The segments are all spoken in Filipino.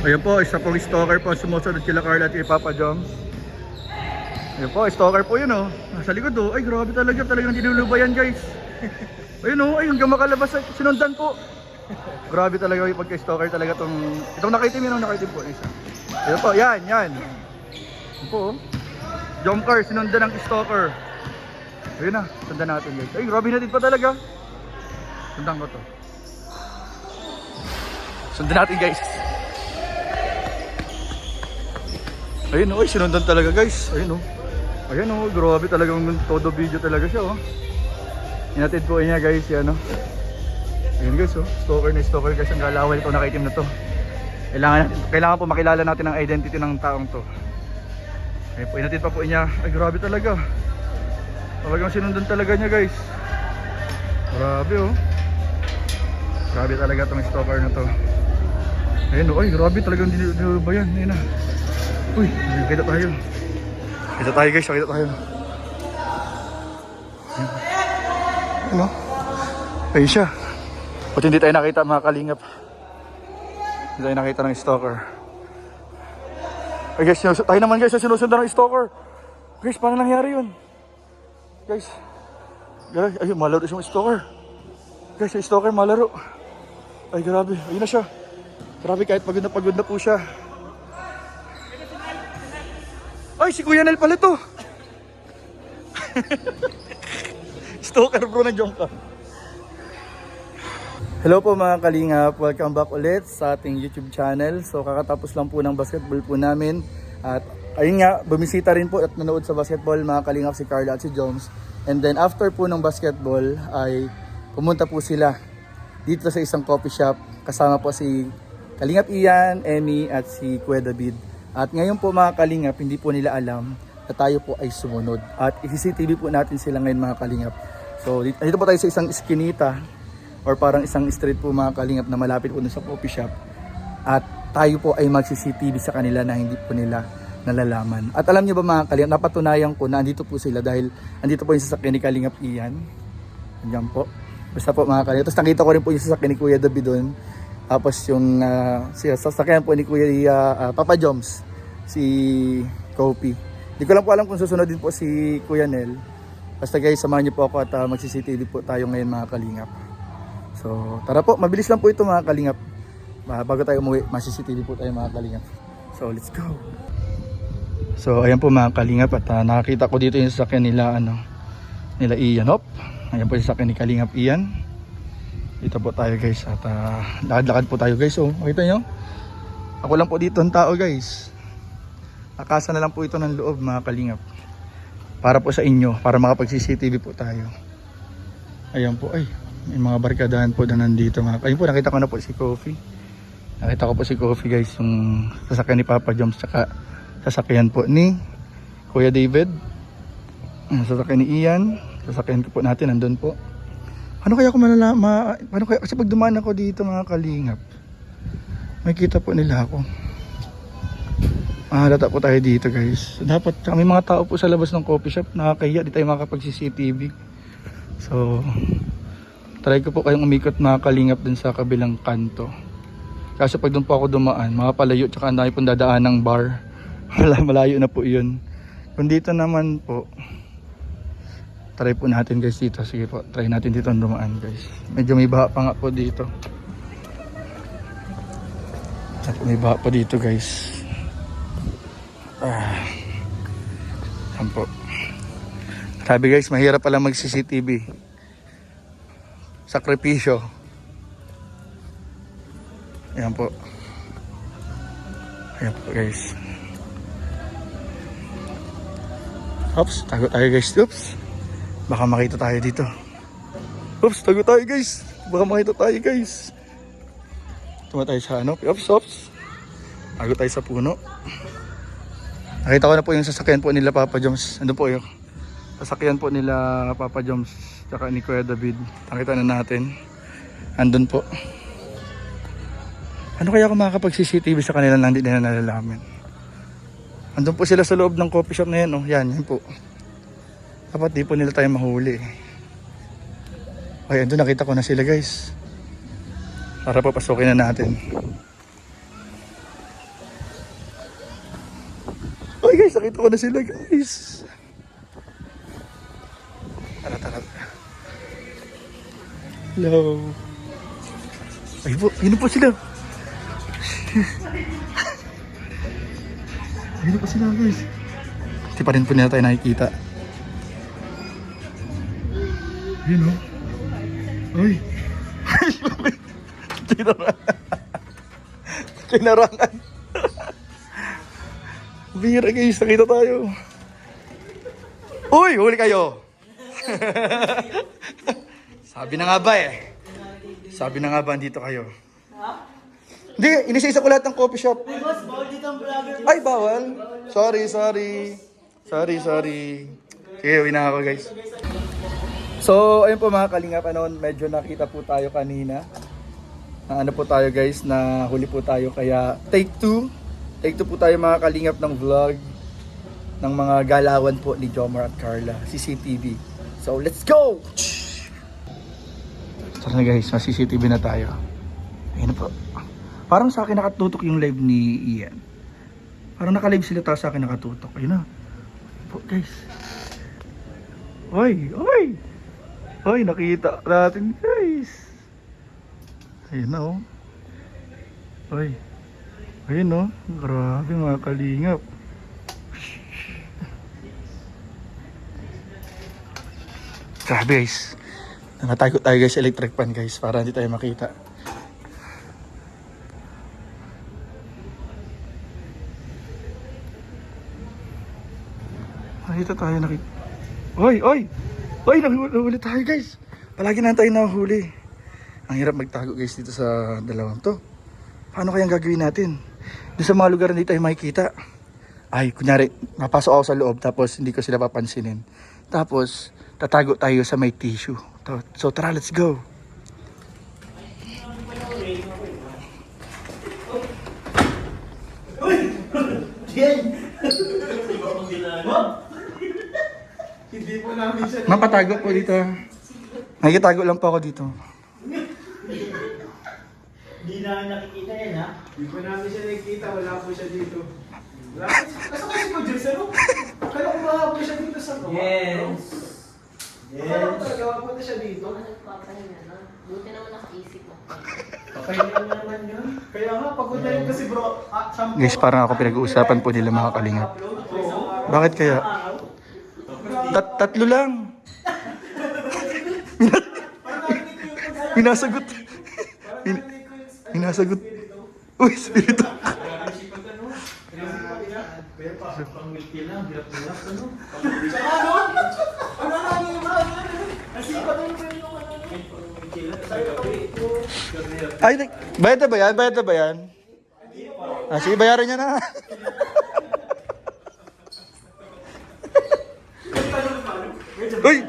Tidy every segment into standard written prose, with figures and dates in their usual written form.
Ayun po, isa pong stalker po sumusunod kila Carla at kay Papa Joms. Ayun po, stalker po yun oh. Nasa likod oh. Ay grabe talaga, talagang dinulubayan guys. Ayun oh, ay hanggang makalabas sinundan po. Grabe talaga yung pagka-stalker talaga itong nakaitim yun, nakaitim po isa. Ayun po, yan. Ayun po oh. Jump car, sinundan ng stalker. Ayun na, sundan natin guys. Ay grabe natin pa talaga. Sundan ko to. Sundan natin guys. Ayun oh, sinundan talaga guys. Ayun oh. Ayun oh, grabe talagang todo video talaga siya oh. Inatid po niya guys, yan oh. Ayun guys oh, stalker guys, ang galawal ito, nakaitim na to. Kailangan po makilala natin ang identity ng taong to. Ayun po, inatid pa po niya. Ay grabe talaga. Talagang sinundan talaga niya guys. Grabe oh. Grabe talaga tong stalker na to. Ayun oh, ay grabe talagang dinubayan. Ayun na. Uy, kita tayo. Kita tayo guys, kita tayo. Ano? Ayun siya. Buti hindi tayo nakita mga kalingap. Hindi tayo nakita ng stalker. Ay guys, tayo naman guys, sinusundan ng stalker. Guys, paano nangyari yun? Guys, ay malaro siyang stalker. Guys, yung stalker malaro. Ay grabe, ayun na siya. Grabe, kahit pagod na po siya. Ay, si Kuya Nel pala to. Stalker bro ng Jongka. Hello po mga kalingap, welcome back ulit sa ating YouTube channel. So kakatapos lang po ng basketball po namin. At ayun nga, bumisita rin po at nanood sa basketball mga kalingap si Carla at si Joms. And then after po ng basketball ay pumunta po sila dito sa isang coffee shop. Kasama po si Kalingap Ian, Emmy at si Kuya David. At ngayon po mga kalingap, hindi po nila alam na tayo po ay sumunod. At i-CCTV po natin sila ngayon mga kalingap. So dito po tayo sa isang iskinita or parang isang street po mga kalingap na malapit po sa coffee shop. At tayo po ay mag-CCTV sa kanila na hindi po nila nalalaman. At alam niyo ba mga kalingap, napatunayan ko na andito po sila dahil andito po yung sasakyan ni Kalingap Ian. Andiyan po. Basta po mga kalingap. Tapos nakita ko rin po yung sasakyan ni Kuya David doon. Tapos yung sasakyan po ni Kuya Papa Joms, si Kopi. Hindi ko lang po alam kung susunod din po si Kuya Nel. Basta guys, samahan niyo po ako at mag-CCTV po tayo ngayon mga kalingap. So tara po, mabilis lang po ito mga kalingap. Bago tayo umuwi, mag-CCTV po tayo mga kalingap. So let's go. So ayan po mga kalingap at nakakita ko dito yung sasakyan nila nila Ian. Hop. Ayan po yung sasakyan ni Kalingap Ian. Dito po tayo guys at lakad-lakad po tayo guys. Oh, makita nyo? Ako lang po dito ang tao guys. Akasa na lang po ito ng loob mga kalingap. Para po sa inyo, para makapag-CCTV po tayo. Ayan po, ay may mga barkadahan po na nandito mga kalingap. Ayun po, nakita ko na po si Coffee. Nakita ko po si Coffee guys, yung sasakyan ni Papa Joms tsaka sasakyan po ni Kuya David. Sasakyan ni Ian. Sasakyan po natin, nandun po. Ano kaya kung paano kaya, kasi pag dumaan ako dito mga kalingap, may kita po nila ako. Mahalata po tayo dito guys. Dapat, may mga tao po sa labas ng coffee shop, nakakahiya, di tayo makapag-CCTV. So, try ko po kayong umikot mga kalingap dun sa kabilang kanto. Kasi pag dun po ako dumaan, makapalayo, tsaka ang dami pong dadaan ng bar. Malayo na po yun. Kung dito naman po, try po natin guys dito. Sige po, try natin dito ang dumaan guys. Medyo may baha pa nga po dito. At may baha pa dito guys. Yan po. Sabi guys, mahirap pala mag-CCTV. Sakripisyo. Ayan po. Ayan po guys. Oops, tago tayo guys. Oops. Baka makita tayo dito. Oops, tago tayo guys. Baka makita tayo guys. Tuma tayo sa Oops. Tago tayo sa puno. Nakita ko na po yung sasakyan po nila Papa Joms. Ano po yung sasakyan po nila Papa Joms tsaka ni Kuya David. Nakita na natin. Andun po. Ano kaya kung makakapag-CCTV sa kanila lang, hindi na nalalaman. Andun po sila sa loob ng coffee shop na yan. Oh. Yan po. Dapat di po nila tayo mahuli. Ay, andun nakita ko na sila guys. Para papasukin na natin. Okay guys, nakita ko na sila guys. Tara. Hello. Ay po, yun po sila. Yun po sila guys. Hindi pa rin po nila tayo nakikita. Yun o. Ay. Kinarangan. Bira guys, nakita tayo. Uy, huli kayo. Sabi na nga ba eh. Sabi na nga ba, andito kayo. Hindi, inisisa ko lahat ng coffee shop. Ay, bawal. Sorry. Sige, uwi na ako guys. So, ayun po mga kalingap, medyo nakita po tayo kanina. Ano po tayo guys, na huli po tayo, kaya take 2. Take 2 po tayo mga kalingap ng vlog ng mga galawan po ni Jomar at Carla, CCTV. So, let's go! Tara na guys, CCTV na tayo. Ayun na po. Parang sa akin nakatutok yung live ni Ian. Parang naka-live sila, tapos sa akin nakatutok. Ayun na. Po guys. Oy, nakita natin guys. Ayun na oh. Oy. Ayun oh. Grabe mga kalingap. Grabe guys. Natago tayo guys sa electric pan guys para hindi tayo makita. Nakita tayo Oy, nahuli tayo guys. Palagi na tayo nahuli. Ang hirap magtago guys dito sa dalawang to. Paano kayang gagawin natin? Doon sa mga lugar na hindi tayo makikita. Ay, kunyari, napasok ako sa loob tapos hindi ko sila papansinin. Tapos, tatago tayo sa may tissue. So tara, let's go. Hindi po namin siya. Mapatago po dito. Nakikitago lang po ako dito. Hindi namin nakikita yan ha. Hindi po namin siya nakikita. Wala po siya dito. Nasa kasi po dyan sa loob. Kala ko ba po siya dito sa loob? Yes. Kala ko talaga mapunta siya dito. Nagpapahinga na. Buti naman nakaisip mo. Papahinga naman yun. Kaya nga, pagod na yun kasi bro. Guys, parang ako pinag-uusapan po nila mga kalingap. Bakit kaya? Tatlo lang. Minasagot. Minasagot. Uy, spirito. Pangilti lang, hirap-hirap ano? Saka ano? Ano na yung mga ano? Nasipa na yung ano? Pangilti lang, sa gabi. Ay, bayad na ba yan? Sige, bayaran niya na. Uy,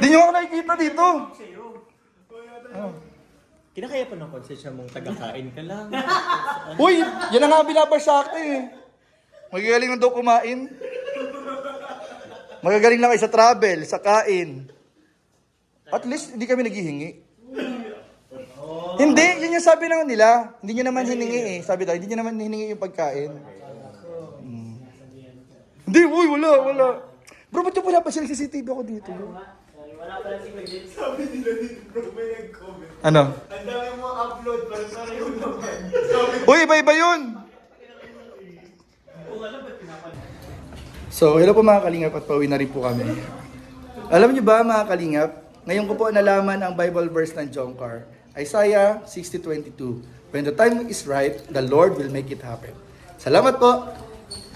di nyo ako nakikita dito. Kinakaya pa ng konsensya mong taga-kain ka lang. Uy, yan ang nga binabasakte eh. Magagaling na daw kumain. Magagaling lang kayo sa travel, sa kain. At least, hindi kami naghihingi. Hindi, yun yung sabi naman nila. Hindi nyo naman hiningi eh. Sabi tayo, hindi nyo naman hiningi yung pagkain. Hindi, uy, wala. Bro, ba't yung wala pa sila CCTV ako dito? Wala pala si Kuya Jen. Sabi nila dito bro, may nag-comment. Ano? Ang dami mo upload para sa rin naman. Uy, iba yun! So, hello po mga kalingap at pauwi na rin po kami. Alam niyo ba mga kalingap, ngayon ko po nalaman ang Bible verse ng Jomcar. Isaiah 60:22. When the time is right, the Lord will make it happen. Salamat po!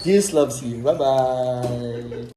Jesus loves you. Bye-bye!